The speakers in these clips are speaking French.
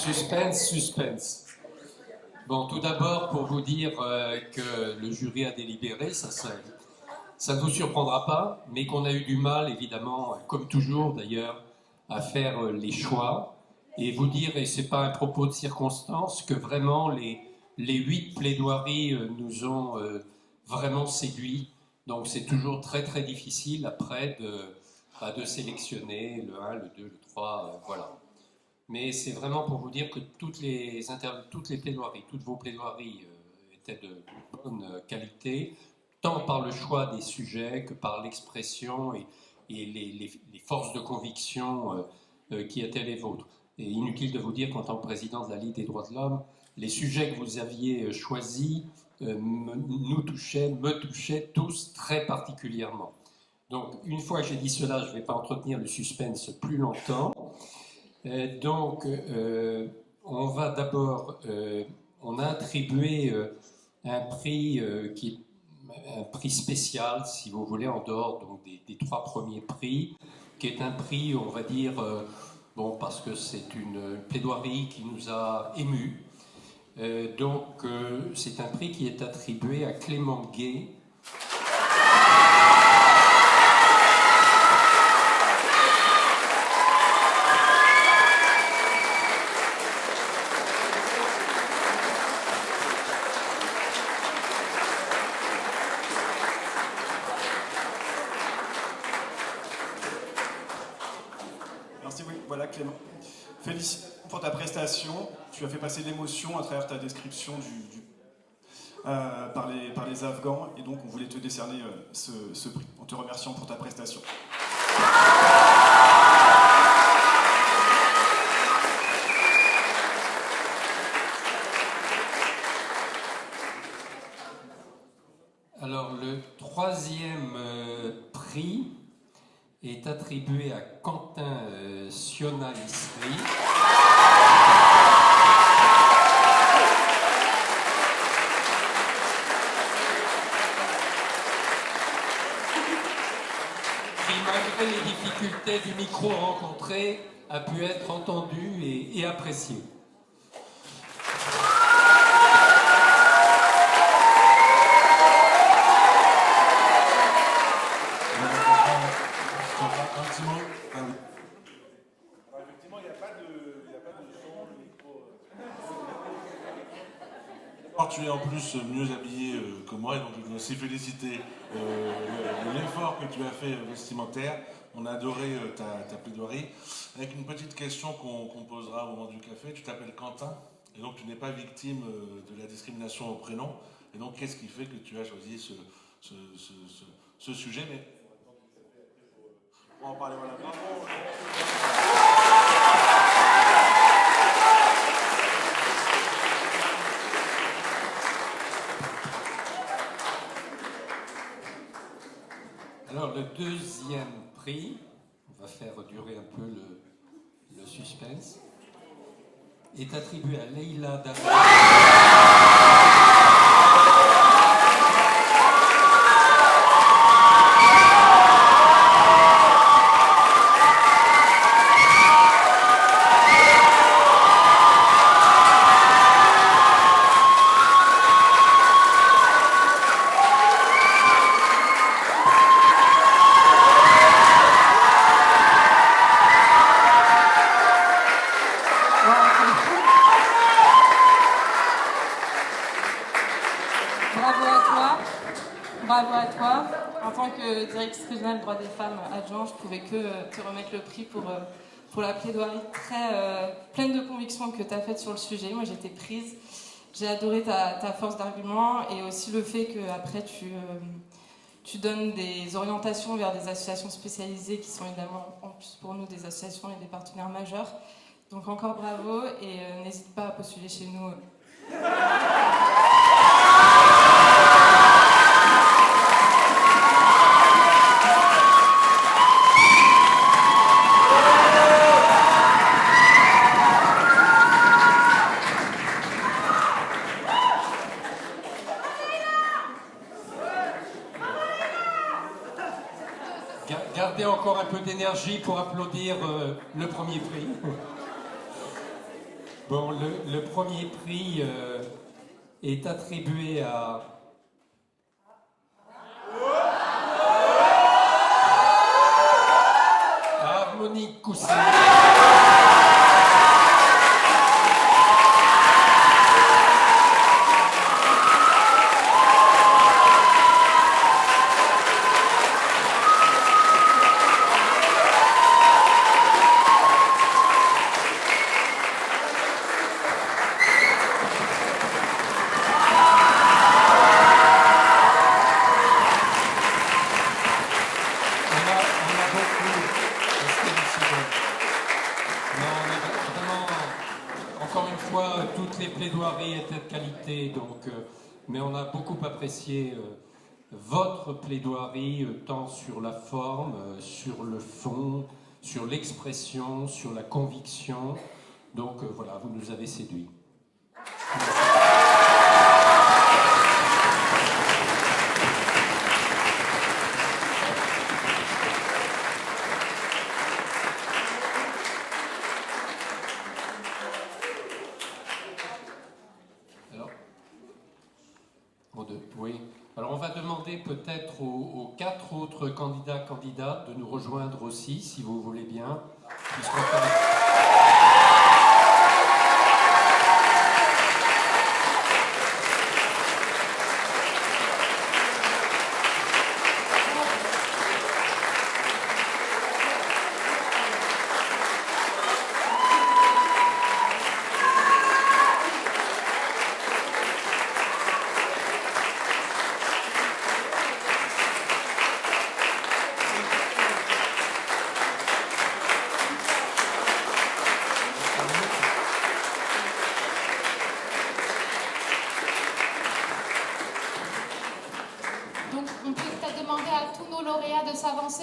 Suspense, suspense. Bon, tout d'abord, pour vous dire que le jury a délibéré, ça ne vous surprendra pas, mais qu'on a eu du mal, évidemment, comme toujours d'ailleurs, à faire les choix. Et vous dire, et ce n'est pas un propos de circonstance, que vraiment les 8 plaidoiries nous ont vraiment séduits. Donc c'est toujours très très difficile après de sélectionner le 1, le 2, le 3, voilà. Mais c'est vraiment pour vous dire que toutes les plaidoiries, toutes vos plaidoiries étaient de bonne qualité, tant par le choix des sujets que par l'expression et les forces de conviction qui étaient les vôtres. Et inutile de vous dire qu'en tant que président de la Ligue des droits de l'homme, les sujets que vous aviez choisis me touchaient tous très particulièrement. Donc, une fois que j'ai dit cela, je ne vais pas entretenir le suspense plus longtemps. On va d'abord, on a attribué un prix qui est un prix spécial, si vous voulez, en dehors donc, des 3 premiers prix, qui est un prix, on va dire, bon, parce que c'est une plaidoirie qui nous a émus. C'est un prix qui est attribué à Clément Gay. Voilà Clément. Félicitations pour ta prestation. Tu as fait passer l'émotion à travers ta description par les Afghans et donc on voulait te décerner ce prix en te remerciant pour ta prestation. Alors le 3e prix est attribué à Quentin Sionalisri. Qui, malgré les difficultés du micro rencontré, a pu être entendu et apprécié. Tu es en plus mieux habillé que moi, et donc je veux aussi féliciter de l'effort que tu as fait vestimentaire. On a adoré ta plaidoirie. Avec une petite question qu'on posera au moment du café, tu t'appelles Quentin, et donc tu n'es pas victime de la discrimination au prénom. Et donc qu'est-ce qui fait que tu as choisi ce sujet? Mais on va en parler, voilà. Bravo. Alors le 2e prix, on va faire durer un peu le suspense, est attribué à Leïla David. Bravo à toi. En tant que directrice régionale droits des femmes adjoint, je ne pouvais que te remettre le prix pour la plaidoirie très pleine de conviction que tu as faite sur le sujet. Moi, j'étais prise. J'ai adoré ta force d'argument et aussi le fait qu'après, tu donnes des orientations vers des associations spécialisées qui sont évidemment, en plus pour nous, des associations et des partenaires majeurs. Donc encore bravo et n'hésite pas à postuler chez nous. Gardez encore un peu d'énergie pour applaudir le premier prix. Bon, le premier prix est attribué à Monique Cousset. Toutes les plaidoiries étaient de qualité, mais on a beaucoup apprécié votre plaidoirie, tant sur la forme, sur le fond, sur l'expression, sur la conviction. Donc voilà, vous nous avez séduits. Oui. Alors on va demander peut-être aux 4 autres candidates de nous rejoindre aussi, si vous voulez bien.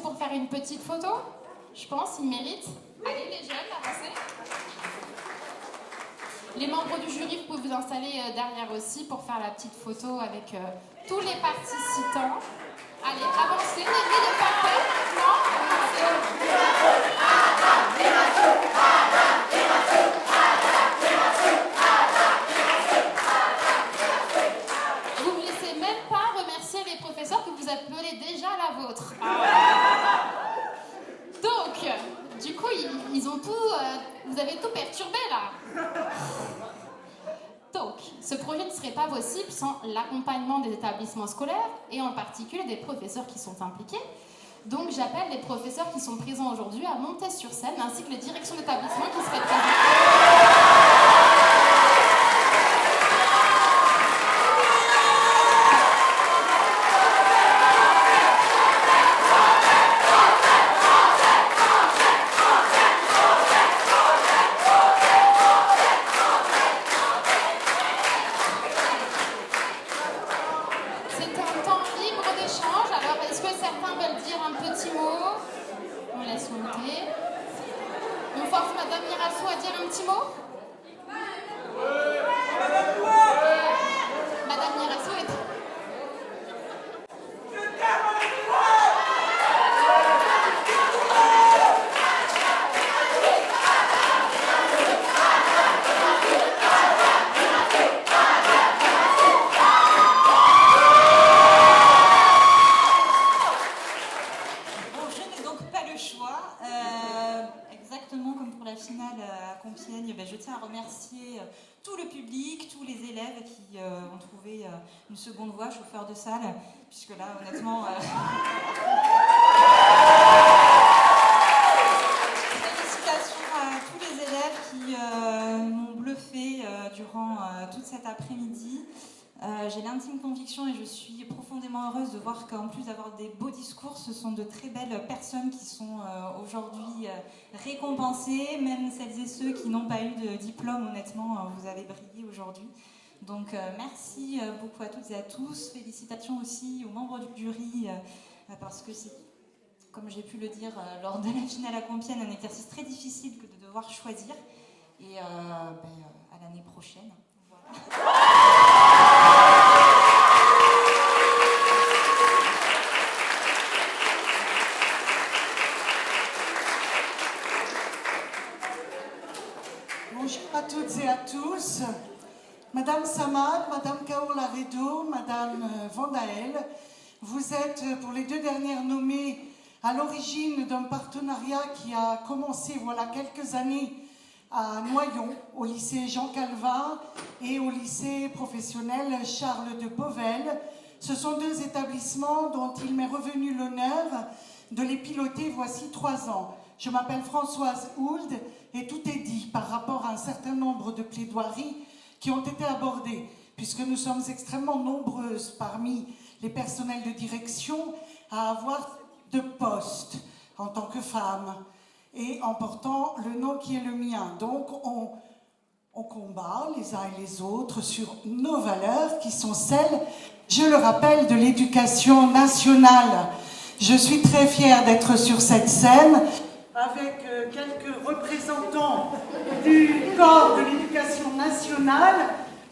Pour faire une petite photo, je pense, ils méritent. Allez les jeunes, avancez. Les membres du jury, vous pouvez vous installer derrière aussi pour faire la petite photo avec tous les participants. Allez, avancez, n'ayez pas peur. Non, vous ne laissez même pas remercier les professeurs que vous appelez déjà la vôtre. Donc, du coup, ils ont tout... vous avez tout perturbé, là. Donc, ce projet ne serait pas possible sans l'accompagnement des établissements scolaires et en particulier des professeurs qui sont impliqués. Donc, j'appelle les professeurs qui sont présents aujourd'hui à monter sur scène ainsi que les directions d'établissement qui seraient présentes. Une seconde voix, chauffeur de salle, puisque là, honnêtement... Félicitations à tous les élèves qui m'ont bluffé durant toute cet après-midi. J'ai l'intime conviction et je suis profondément heureuse de voir qu'en plus d'avoir des beaux discours, ce sont de très belles personnes qui sont aujourd'hui récompensées, même celles et ceux qui n'ont pas eu de diplôme, honnêtement, vous avez brillé aujourd'hui. Donc merci beaucoup à toutes et à tous. Félicitations aussi aux membres du jury parce que c'est, comme j'ai pu le dire lors de la finale à Compiègne, un exercice très difficile que de devoir choisir. Et à l'année prochaine. Voilà. Bonjour à toutes et à tous. Madame Samad, Madame Kaour-Laredo, Madame Vandael, vous êtes pour les 2 dernières nommées à l'origine d'un partenariat qui a commencé voilà quelques années à Noyon, au lycée Jean Calvin et au lycée professionnel Charles de Pauwels. Ce sont 2 établissements dont il m'est revenu l'honneur de les piloter voici 3 ans. Je m'appelle Françoise Hould et tout est dit par rapport à un certain nombre de plaidoiries qui ont été abordées, puisque nous sommes extrêmement nombreuses parmi les personnels de direction à avoir de postes en tant que femme et en portant le nom qui est le mien. Donc on combat les uns et les autres sur nos valeurs qui sont celles, je le rappelle, de l'éducation nationale. Je suis très fière d'être sur cette scène avec quelques représentants du corps de l'éducation nationale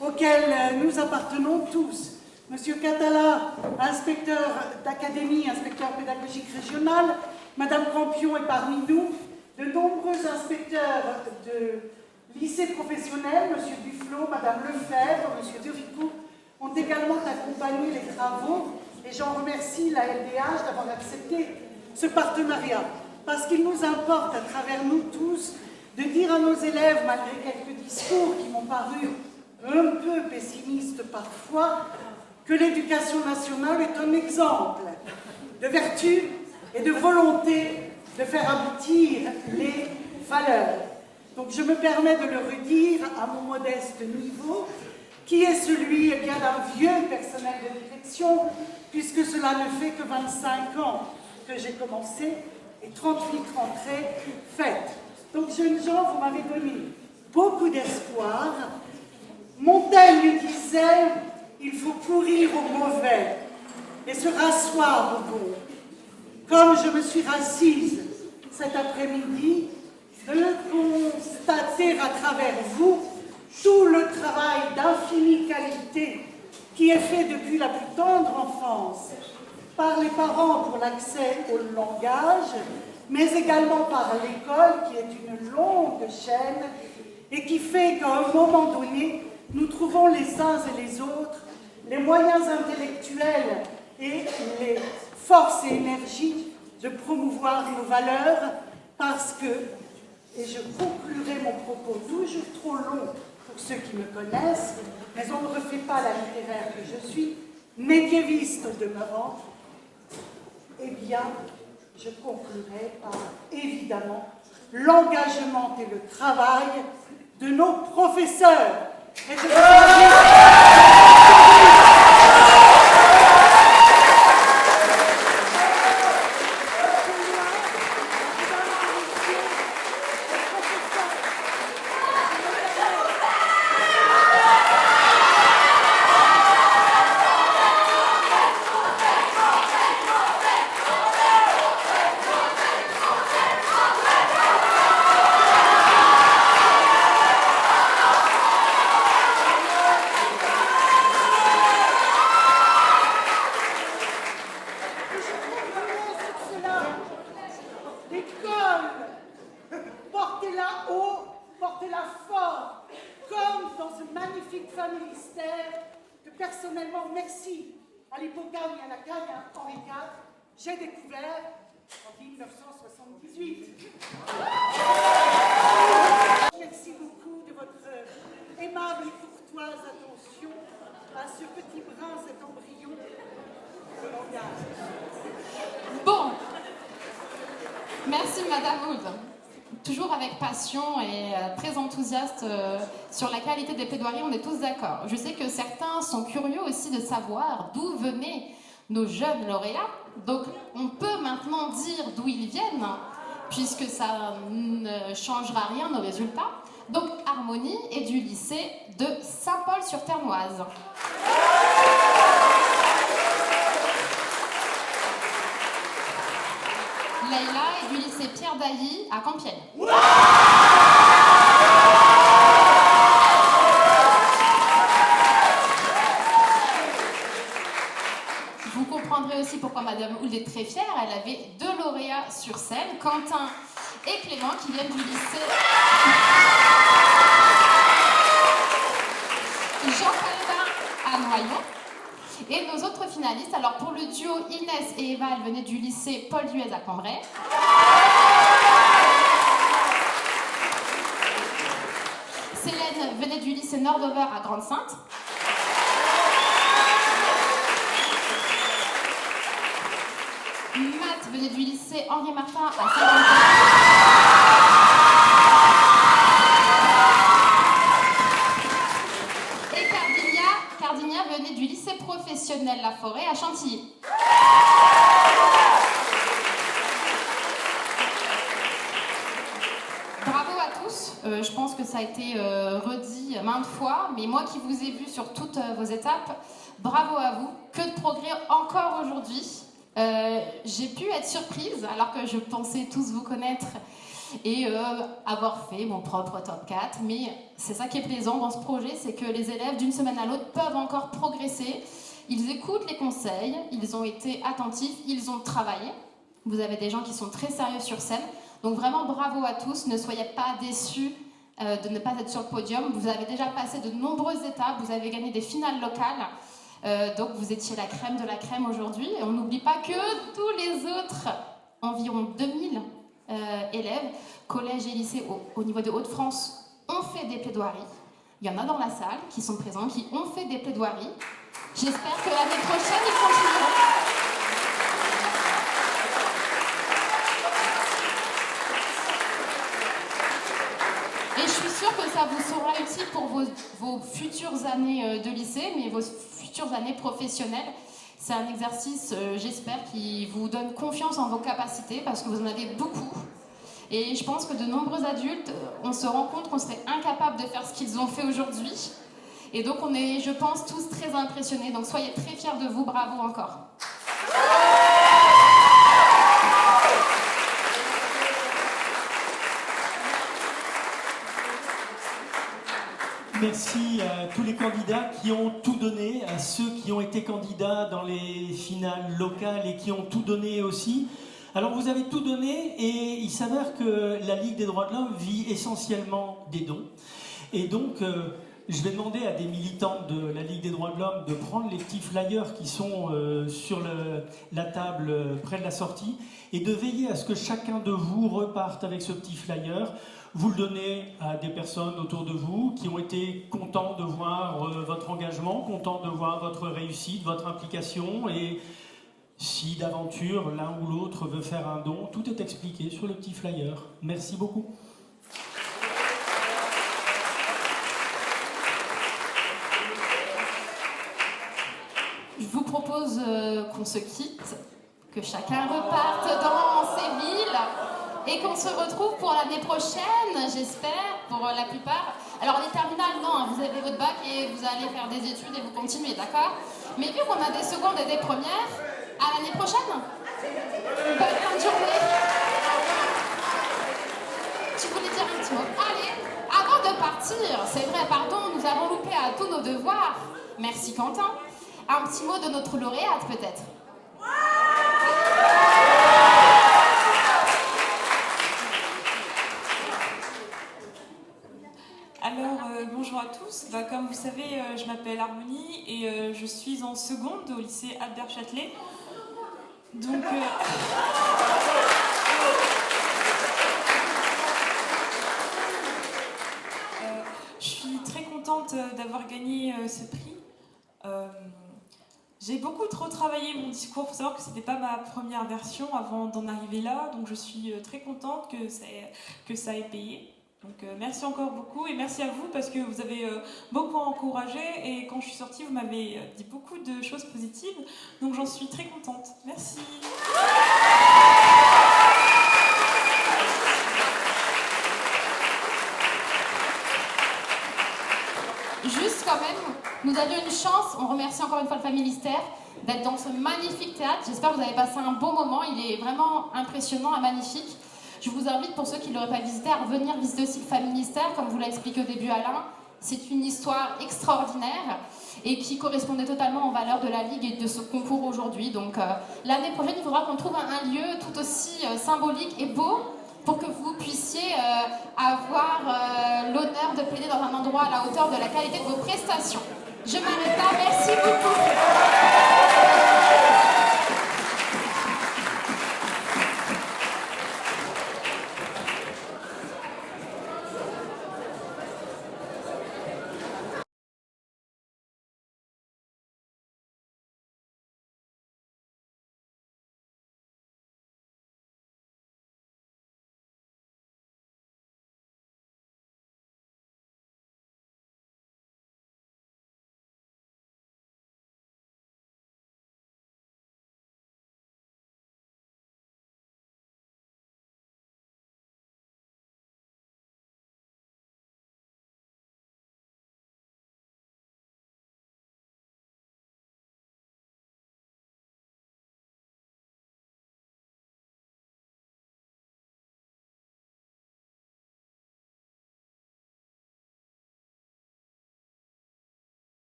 auquel nous appartenons tous. Monsieur Catala, inspecteur d'académie, inspecteur pédagogique régional, Madame Campion est parmi nous, de nombreux inspecteurs de lycées professionnels, Monsieur Duflot, Madame Lefebvre, Monsieur Duricourt, ont également accompagné les travaux et j'en remercie la LDH d'avoir accepté ce partenariat. Parce qu'il nous importe, à travers nous tous, de dire à nos élèves, malgré quelques discours qui m'ont paru un peu pessimistes parfois, que l'éducation nationale est un exemple de vertu et de volonté de faire aboutir les valeurs. Donc je me permets de le redire à mon modeste niveau, qui est celui d'un vieux personnel de direction, puisque cela ne fait que 25 ans que j'ai commencé, et 38 rentrées faites. Donc, jeunes gens, vous m'avez donné beaucoup d'espoir. Montaigne disait « Il faut pourrir au mauvais et se rasseoir au bon ». Comme je me suis rassise cet après-midi, de constater à travers vous tout le travail d'infinie qualité qui est fait depuis la plus tendre enfance par les parents pour l'accès au langage, mais également par l'école qui est une longue chaîne et qui fait qu'à un moment donné, nous trouvons les uns et les autres les moyens intellectuels et les forces et énergies de promouvoir nos valeurs parce que, et je conclurai mon propos toujours trop long pour ceux qui me connaissent, mais on ne refait pas la littéraire que je suis, médiéviste au demeurant, eh bien, je conclurai par, évidemment, l'engagement et le travail de nos professeurs. Et je vous j'ai découvert en 1978. Merci beaucoup de votre aimable et courtoise attention à ce petit brin, cet embryon de langage. Bon, merci Madame Hould. Toujours avec passion et très enthousiaste sur la qualité des plaidoiries, on est tous d'accord. Je sais que certains sont curieux aussi de savoir d'où venaient nos jeunes lauréats. Donc, on peut maintenant dire d'où ils viennent, puisque ça ne changera rien aux résultats. Donc, Harmonie est du lycée de Saint-Paul-sur-Ternoise. Leïla est du lycée Pierre Dailly à Compiègne. Vous comprendrez aussi pourquoi Madame Hould est très fière. Elle avait 2 lauréats sur scène, Quentin et Clément, qui viennent du lycée... Rayon. Et nos autres finalistes, alors pour le duo Inès et Eva, elles venaient du lycée Paul Duez à Cambrai. Célène venait du lycée Nordover à Grande-Sainte. Matt venait du lycée Henri Martin à Saint-Valentin. Et Cardinia venait du lycée professionnel La Forêt à Chantilly. Bravo à tous, je pense que ça a été redit maintes fois, mais moi qui vous ai vu sur toutes vos étapes, bravo à vous, que de progrès encore aujourd'hui. J'ai pu être surprise alors que je pensais tous vous connaître et avoir fait mon propre top 4, mais c'est ça qui est plaisant dans ce projet, c'est que les élèves d'une semaine à l'autre peuvent encore progresser, ils écoutent les conseils, ils ont été attentifs, ils ont travaillé, vous avez des gens qui sont très sérieux sur scène, donc vraiment bravo à tous, ne soyez pas déçus de ne pas être sur le podium, vous avez déjà passé de nombreuses étapes, vous avez gagné des finales locales. Donc vous étiez la crème de la crème aujourd'hui. Et on n'oublie pas que tous les autres, environ 2000 élèves, collèges et lycées au niveau de Hauts-de-France, ont fait des plaidoiries. Il y en a dans la salle qui sont présents, qui ont fait des plaidoiries. J'espère que l'année prochaine, ils continueront. Et je suis sûre que ça vous sera utile pour vos futures années de lycée, mais vos futures années professionnelles. C'est un exercice, j'espère, qui vous donne confiance en vos capacités, parce que vous en avez beaucoup. Et je pense que de nombreux adultes, on se rend compte qu'on serait incapable de faire ce qu'ils ont fait aujourd'hui. Et donc on est, je pense, tous très impressionnés. Donc soyez très fiers de vous, bravo encore. Merci à tous les candidats qui ont tout donné, à ceux qui ont été candidats dans les finales locales et qui ont tout donné aussi. Alors vous avez tout donné et il s'avère que la Ligue des droits de l'homme vit essentiellement des dons. Et donc je vais demander à des militants de la Ligue des droits de l'homme de prendre les petits flyers qui sont sur la table près de la sortie et de veiller à ce que chacun de vous reparte avec ce petit flyer. Vous le donnez à des personnes autour de vous qui ont été contents de voir votre engagement, contents de voir votre réussite, votre implication. Et si d'aventure l'un ou l'autre veut faire un don, tout est expliqué sur le petit flyer. Merci beaucoup. Je vous propose qu'on se quitte, que chacun reparte dans ses villes. Et qu'on se retrouve pour l'année prochaine, j'espère, pour la plupart. Alors les terminales, non, vous avez votre bac et vous allez faire des études et vous continuez, d'accord? Mais vu qu'on a des secondes et des premières, à l'année prochaine. Bonne fin de journée. Tu voulais dire un petit mot? Allez, avant de partir, c'est vrai, pardon, nous avons loupé à tous nos devoirs. Merci Quentin. Un petit mot de notre lauréate peut-être. Alors, bonjour à tous. Comme vous savez, je m'appelle Harmonie et je suis en seconde au lycée Albert Châtelet. Donc, je suis très contente d'avoir gagné ce prix. J'ai beaucoup trop travaillé mon discours. Il faut savoir que ce n'était pas ma première version avant d'en arriver là. Donc, je suis très contente que ça ait payé. Donc merci encore beaucoup et merci à vous parce que vous avez beaucoup encouragé et quand je suis sortie vous m'avez dit beaucoup de choses positives donc j'en suis très contente. Merci. Juste quand même, nous avions une chance, on remercie encore une fois le Famille Mystère d'être dans ce magnifique théâtre. J'espère que vous avez passé un bon moment, il est vraiment impressionnant et magnifique. Je vous invite, pour ceux qui ne l'auraient pas visité, à revenir visiter aussi le Famille Mystère, comme vous l'a expliqué au début Alain. C'est une histoire extraordinaire et qui correspondait totalement aux valeurs de la Ligue et de ce concours aujourd'hui. Donc l'année prochaine, il faudra qu'on trouve un lieu tout aussi symbolique et beau pour que vous puissiez avoir l'honneur de plaider dans un endroit à la hauteur de la qualité de vos prestations. Je m'arrête là, merci beaucoup.